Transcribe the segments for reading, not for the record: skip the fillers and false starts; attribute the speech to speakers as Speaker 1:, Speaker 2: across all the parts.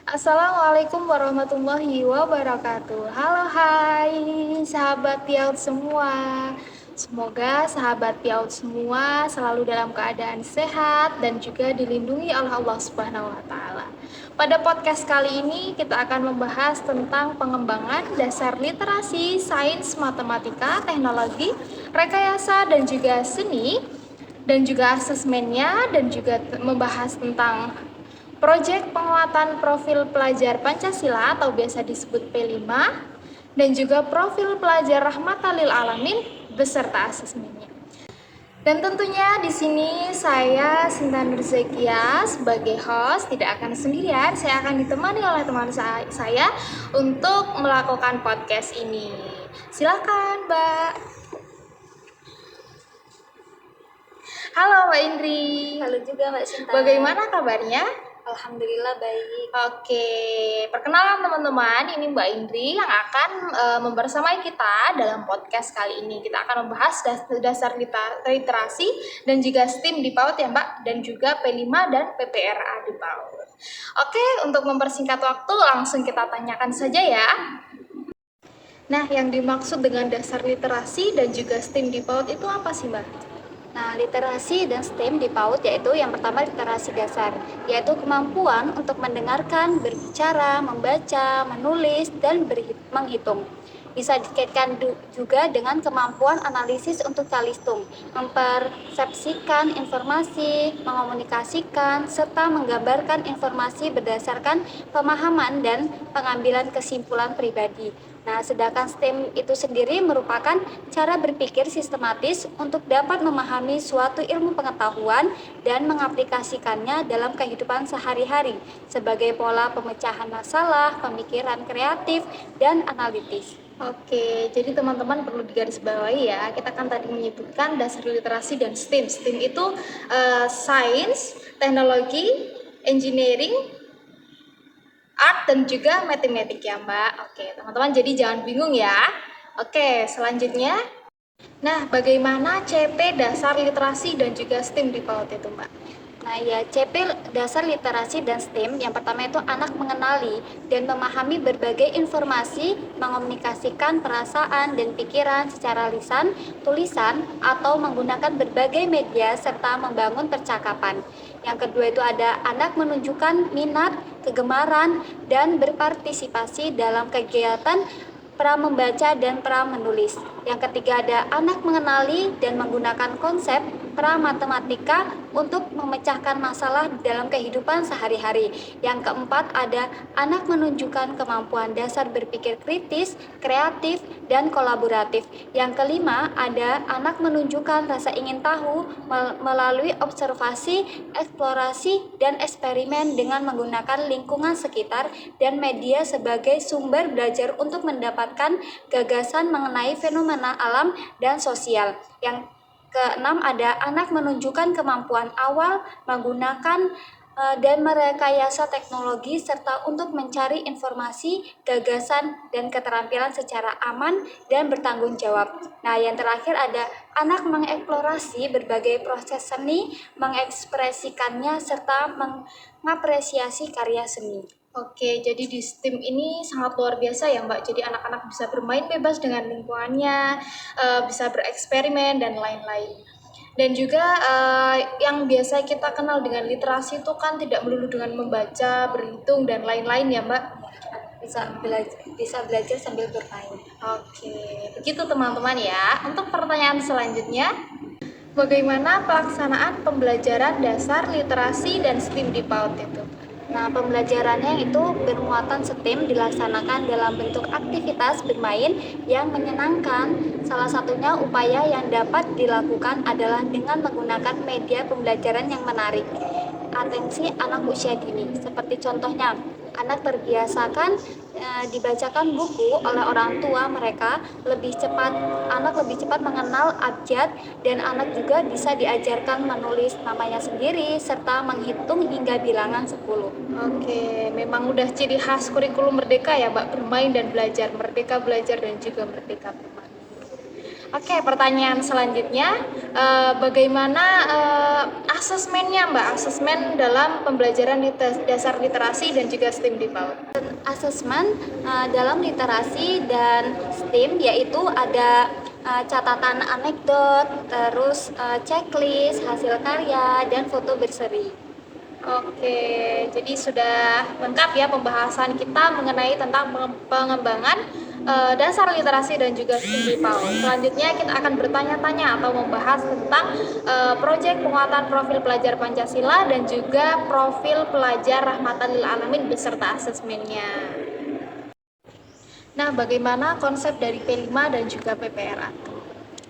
Speaker 1: Assalamualaikum warahmatullahi wabarakatuh. Halo hai sahabat Piaut semua. Semoga sahabat Piaut semua selalu dalam keadaan sehat dan juga dilindungi oleh Allah Subhanahu wa taala. Pada podcast kali ini kita akan membahas tentang pengembangan dasar literasi, sains, matematika, teknologi, rekayasa dan juga seni dan juga asesmennya dan juga membahas tentang proyek penguatan profil pelajar Pancasila atau biasa disebut P5 dan juga profil pelajar Rahmatan lil Alamin beserta asesmennya. Dan tentunya di sini saya Sinta Nurzekia sebagai host tidak akan sendirian, saya akan ditemani oleh teman saya untuk melakukan podcast ini. Silakan, Mbak. Halo Mbak Indri.
Speaker 2: Halo juga Mbak Sinta.
Speaker 1: Bagaimana kabarnya?
Speaker 2: Alhamdulillah baik.
Speaker 1: Oke, perkenalan teman-teman, ini Mbak Indri yang akan membersamai kita dalam podcast kali ini. Kita akan membahas dasar literasi dan juga STEM di PAUD ya Mbak, dan juga P5 dan PPRA di PAUD. Oke, untuk mempersingkat waktu langsung kita tanyakan saja ya. Nah, yang dimaksud dengan dasar literasi dan juga STEM di PAUD itu apa sih Mbak?
Speaker 2: Nah, literasi dan STEM di PAUD yaitu yang pertama literasi dasar, yaitu kemampuan untuk mendengarkan, berbicara, membaca, menulis, dan menghitung. Bisa dikaitkan juga dengan kemampuan analisis untuk calistung, mempersepsikan informasi, mengomunikasikan, serta menggambarkan informasi berdasarkan pemahaman dan pengambilan kesimpulan pribadi. Nah, sedangkan STEM itu sendiri merupakan cara berpikir sistematis untuk dapat memahami suatu ilmu pengetahuan dan mengaplikasikannya dalam kehidupan sehari-hari sebagai pola pemecahan masalah, pemikiran kreatif, dan analitis.
Speaker 1: Oke, jadi teman-teman perlu digarisbawahi ya, kita kan tadi menyebutkan dasar literasi dan STEM. STEM itu sains, teknologi, engineering, art dan juga matematik ya Mbak. Oke teman-teman, jadi jangan bingung ya. Oke, selanjutnya, nah bagaimana CP dasar literasi dan juga STEM di PAUD itu Mbak?
Speaker 2: Nah ya, CP dasar literasi dan STEM yang pertama itu anak mengenali dan memahami berbagai informasi, mengomunikasikan perasaan dan pikiran secara lisan, tulisan, atau menggunakan berbagai media serta membangun percakapan. Yang kedua itu ada anak menunjukkan minat, kegemaran, dan berpartisipasi dalam kegiatan pra membaca dan pra menulis. Yang ketiga ada anak mengenali dan menggunakan konsep pra matematika untuk memecahkan masalah dalam kehidupan sehari-hari. Yang keempat ada anak menunjukkan kemampuan dasar berpikir kritis, kreatif, dan kolaboratif. Yang kelima ada anak menunjukkan rasa ingin tahu melalui observasi, eksplorasi, dan eksperimen dengan menggunakan lingkungan sekitar dan media sebagai sumber belajar untuk mendapatkan gagasan mengenai fenomena alam dan sosial. Yang keenam ada anak menunjukkan kemampuan awal menggunakan dan merekayasa teknologi serta untuk mencari informasi, gagasan, dan keterampilan secara aman dan bertanggung jawab. Nah, yang terakhir ada anak mengeksplorasi berbagai proses seni, mengekspresikannya, serta mengapresiasi karya seni.
Speaker 1: Oke, jadi di STEM ini sangat luar biasa ya Mbak. Jadi anak-anak bisa bermain bebas dengan lingkungannya, bisa bereksperimen dan lain-lain. Dan juga yang biasa kita kenal dengan literasi itu kan tidak melulu dengan membaca, berhitung, dan lain-lain ya Mbak.
Speaker 2: Bisa belajar sambil bermain.
Speaker 1: Oke, begitu teman-teman ya. Untuk pertanyaan selanjutnya, bagaimana pelaksanaan pembelajaran dasar literasi dan STEM di PAUD itu?
Speaker 2: Nah, pembelajarannya itu bermuatan STEM dilaksanakan dalam bentuk aktivitas bermain yang menyenangkan. Salah satunya upaya yang dapat dilakukan adalah dengan menggunakan media pembelajaran yang menarik atensi anak usia dini. Seperti contohnya, anak terbiasakan dibacakan buku oleh orang tua mereka anak lebih cepat mengenal abjad, dan anak juga bisa diajarkan menulis namanya sendiri serta menghitung hingga bilangan 10.
Speaker 1: Oke, memang udah ciri khas kurikulum Merdeka ya Mbak, bermain dan belajar, merdeka belajar dan juga merdeka bermain. Oke, pertanyaan selanjutnya, bagaimana asesmennya Mbak? Asesmen dalam pembelajaran dasar literasi dan juga STEM di PAUD.
Speaker 2: Asesmen dalam literasi dan STEAM yaitu ada catatan anekdot, terus checklist, hasil karya, dan foto berseri.
Speaker 1: Oke, jadi sudah lengkap ya pembahasan kita mengenai tentang pengembangan dasar literasi dan juga STEM di PAUD. Selanjutnya kita akan bertanya-tanya atau membahas tentang proyek penguatan profil pelajar Pancasila dan juga profil pelajar Rahmatan lil Alamin beserta asesmennya. Nah, bagaimana konsep dari P5 dan juga PPRA?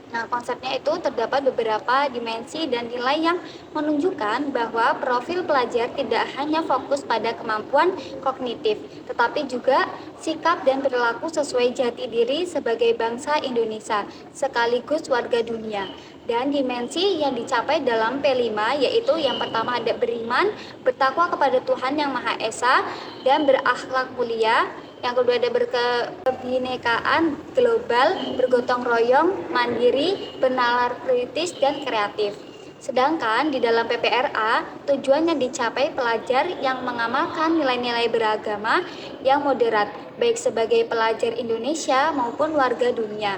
Speaker 2: Nah, konsepnya itu terdapat beberapa dimensi dan nilai yang menunjukkan bahwa profil pelajar tidak hanya fokus pada kemampuan kognitif, tetapi juga sikap dan perilaku sesuai jati diri sebagai bangsa Indonesia, sekaligus warga dunia. Dan dimensi yang dicapai dalam P5 yaitu yang pertama ada beriman, bertakwa kepada Tuhan Yang Maha Esa, dan berakhlak mulia. Yang kedua ada berkebinekaan global, bergotong royong, mandiri, bernalar kritis, dan kreatif. Sedangkan di dalam PPRA, tujuannya dicapai pelajar yang mengamalkan nilai-nilai beragama yang moderat, baik sebagai pelajar Indonesia maupun warga dunia.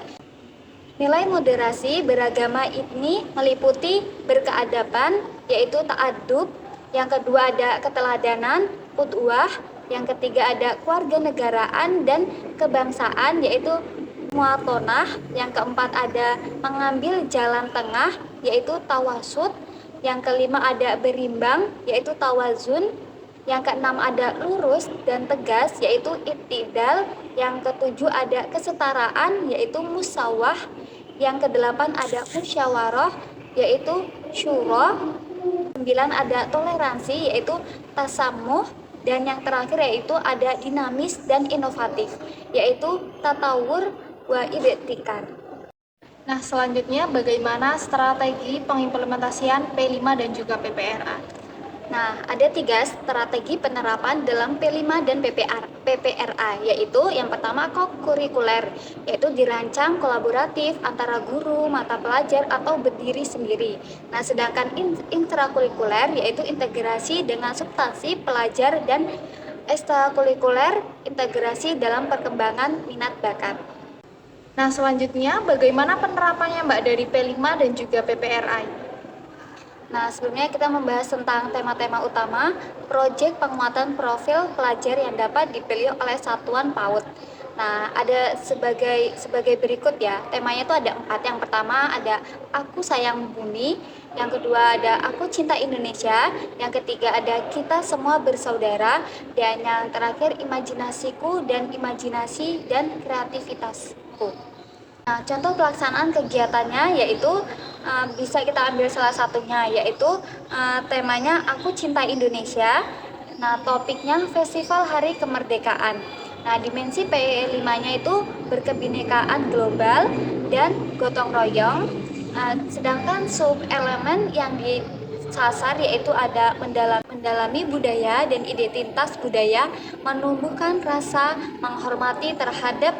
Speaker 2: Nilai moderasi beragama ini meliputi berkeadaban, yaitu ta'adub, yang kedua ada keteladanan, udwah, yang ketiga ada kewarganegaraan dan kebangsaan, yaitu muatonah, yang keempat ada mengambil jalan tengah, yaitu tawasud, yang kelima ada berimbang, yaitu tawazun, yang keenam ada lurus dan tegas, yaitu iktidal, yang ketujuh ada kesetaraan, yaitu musawah, yang kedelapan ada musyawarah, yaitu syuro, 9 ada toleransi, yaitu tasamuh, dan yang terakhir yaitu ada dinamis dan inovatif, yaitu tatawur wa ibtikar.
Speaker 1: Nah, selanjutnya bagaimana strategi pengimplementasian P5 dan juga PPRA?
Speaker 2: Nah, ada 3 strategi penerapan dalam P5 dan PPRA, yaitu yang pertama kurikuler, yaitu dirancang kolaboratif antara guru, mata pelajar, atau berdiri sendiri. Nah, sedangkan intrakurikuler, yaitu integrasi dengan substansi pelajar, dan ekstrakurikuler, integrasi dalam perkembangan minat bakat.
Speaker 1: Nah, selanjutnya bagaimana penerapannya Mbak dari P5 dan juga PPRA?
Speaker 2: Nah, sebelumnya kita membahas tentang tema-tema utama proyek penguatan profil pelajar yang dapat dipilih oleh satuan PAUD. Nah, ada sebagai berikut ya. Temanya itu ada 4. Yang pertama ada Aku Sayang Bumi, yang kedua ada Aku Cinta Indonesia, yang ketiga ada Kita Semua Bersaudara, dan yang terakhir Imajinasiku dan Imajinasi dan Kreativitasku. Nah, contoh pelaksanaan kegiatannya yaitu bisa kita ambil salah satunya, yaitu temanya Aku Cinta Indonesia. Nah, topiknya Festival Hari Kemerdekaan. Nah, dimensi P5-nya itu berkebinekaan global dan gotong royong. Sedangkan sub elemen yang disasar yaitu ada mendalami budaya dan identitas budaya, menumbuhkan rasa menghormati terhadap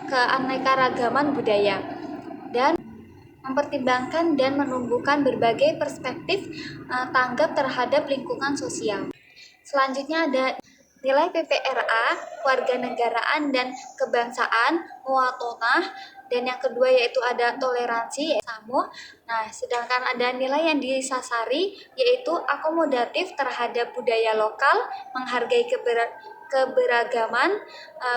Speaker 2: keanekaragaman budaya, dan mempertimbangkan dan menumbuhkan berbagai perspektif tanggap terhadap lingkungan sosial. Selanjutnya ada nilai PPRA, kewarganegaraan dan kebangsaan, muatonah, dan yang kedua yaitu ada toleransi, samuh. Nah, sedangkan ada nilai yang disasari yaitu akomodatif terhadap budaya lokal, menghargai keberagaman,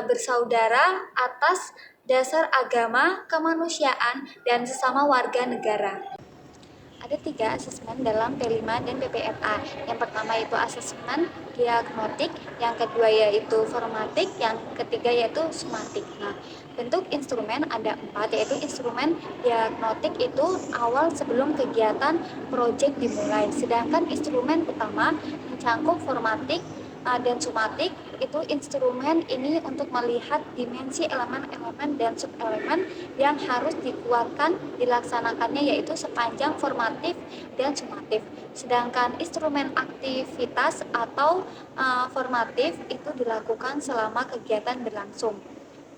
Speaker 2: bersaudara atas dasar agama, kemanusiaan, dan sesama warga negara. Ada 3 asesmen dalam P5 dan PPRA. Yang pertama yaitu asesmen diagnostik, yang kedua yaitu formatik, yang ketiga yaitu sumatik. Nah, bentuk instrumen ada 4, yaitu instrumen diagnostik itu awal sebelum kegiatan proyek dimulai. Sedangkan instrumen utama mencangkup formatik dan sumatik. Itu instrumen ini untuk melihat dimensi elemen-elemen dan subelemen yang harus dikuatkan dilaksanakannya, yaitu sepanjang formatif dan sumatif. Sedangkan instrumen aktivitas atau formatif itu dilakukan selama kegiatan berlangsung.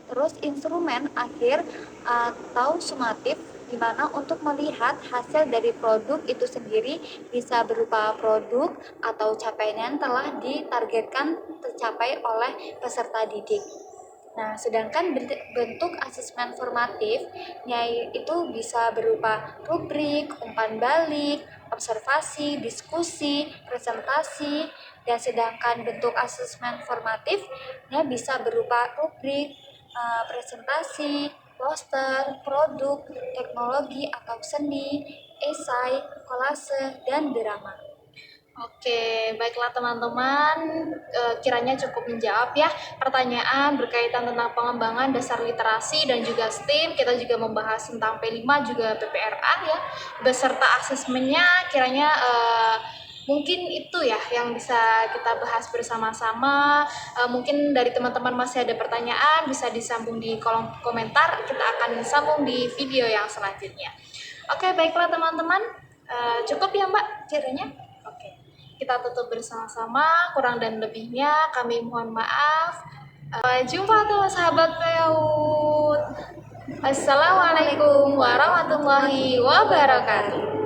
Speaker 2: Terus instrumen akhir atau sumatif, di mana untuk melihat hasil dari produk itu sendiri bisa berupa produk atau capaian yang telah ditargetkan tercapai oleh peserta didik. Nah, sedangkan bentuk asesmen formatifnya itu bisa berupa rubrik, umpan balik, observasi, diskusi, presentasi, dan sedangkan bentuk asesmen formatifnya bisa berupa rubrik, presentasi, poster, produk, teknologi atau seni, esai, kolase, dan drama.
Speaker 1: Oke, baiklah teman-teman, kiranya cukup menjawab ya pertanyaan berkaitan tentang pengembangan dasar literasi dan juga STEAM. Kita juga membahas tentang P5 juga PPRA ya, beserta asesmennya. Kiranya mungkin itu ya yang bisa kita bahas bersama-sama. Mungkin dari teman-teman masih ada pertanyaan, bisa disambung di kolom komentar. Kita akan sambung di video yang selanjutnya. Oke, baiklah teman-teman, cukup ya Mbak kiranya. Oke. Kita tutup bersama-sama, kurang dan lebihnya kami mohon maaf. Jumpa tuh sahabat PAUD. Assalamualaikum warahmatullahi wabarakatuh.